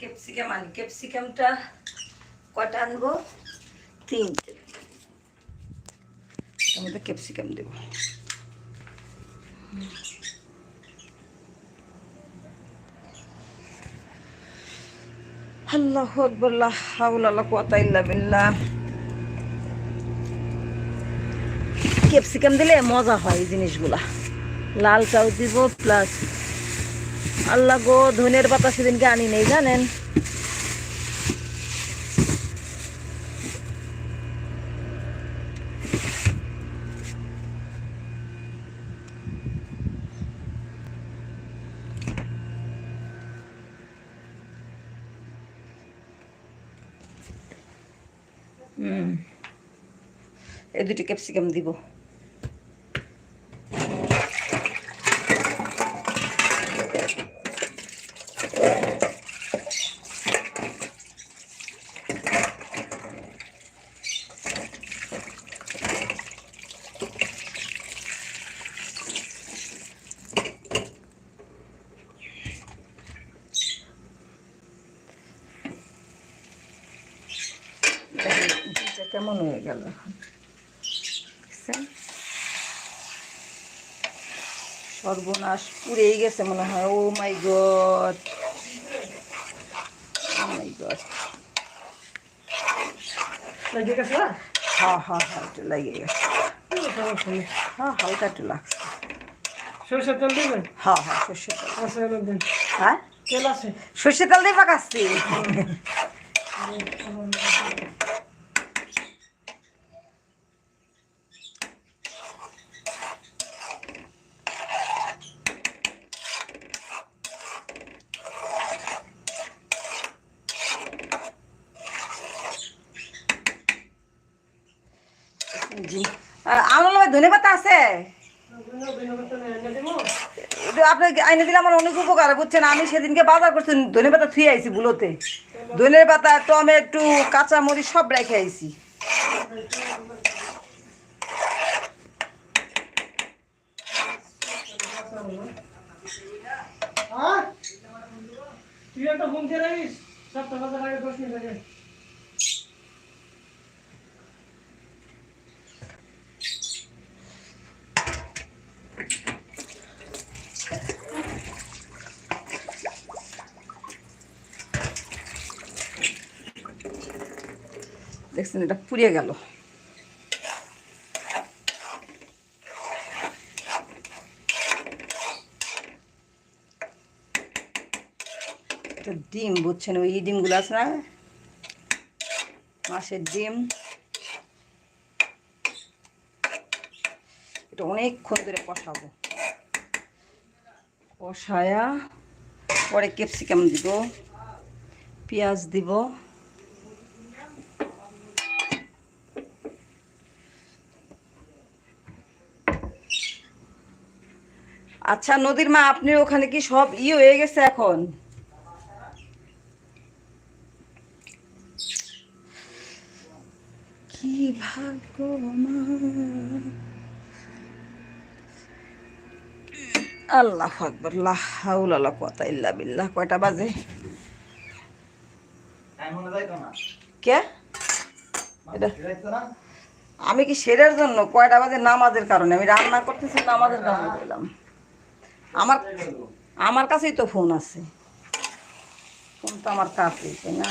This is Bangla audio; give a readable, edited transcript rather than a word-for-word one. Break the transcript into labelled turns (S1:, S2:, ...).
S1: ক্যাপসিকাম আনি, ক্যাপসিকামটা কটা আনবো? 3টে। তার মধ্যে ক্যাপসিকাম দেব। আল্লাহু আকবার, লা হাওলা ওয়ালা কুওয়াতা ইল্লা বিল্লাহ। ক্যাপসিকাম দিলে মজা হয় এই জিনিসগুলা। লালটাও দিব প্লাস, আল্লাহ গো ধনের পাতা সেদিনকে আনি নেই জানেন। এই 2টি ক্যাপসিকাম দিব। কেমন হয়ে গেল এখন, সর্বনাশ পুড়েই গেছে মনে হয়। ও মাই গড, ও মাই গড।
S2: লাগে গেছে না?
S1: হ্যাঁ হ্যাঁ হ্যাঁ, একটু লেগে গেছে। হ্যাঁ হালকা একটু লাগছে।
S2: সরষের তেল দিবেন?
S1: হ্যাঁ হ্যাঁ, সর্ষের তেল।
S2: আছে দিন।
S1: হ্যাঁ,
S2: তেল আছে?
S1: সর্ষের তেল দিয়ে পাকাচ্ছি। জি, আমার ভাই ধনে পাতা আছে? আপনি আইনে দিলে আমার অনেক উপকার, বুঝছেন। আমি সেদিনকে বাজার করছি, ধনে পাতা থুয়ে আইছি বুলোতে। ধনে পাতা, টমেটো, কাঁচামরিচ সব রেখে আইছি।
S2: তুই একটা ফোন দিয়ে রাখিস, 7টা বাজার আগে 10 মিনিট আগে।
S1: দেখছেন, এটা পুড়িয়ে গেল। এটা ডিম, বুঝছেন, ওই ডিমগুলো আছে না, মাছের ডিম। এটা অনেকক্ষণ ধরে কষাবো। কষায়া পরে ক্যাপসিকাম দিব, পেঁয়াজ দিব। আচ্ছা নদীর মা, আপনি ওখানে কি সব হয়ে গেছে এখন? কি ভাগ্য আমার। আল্লাহু আকবার, লা হাওলা ওয়ালা কুওয়াতা ইল্লা বিল্লাহ। কয়টা বাজে? কে এটা? আমি কি সেরের জন্য? কয়টা বাজে? নামাজের কারণে। আমি রান্না করতেছি, নামাজের কারণে বললাম। আমার আমার কাছেই তো ফোন আছে, ফোন তো আমার কাছেই, তাই না?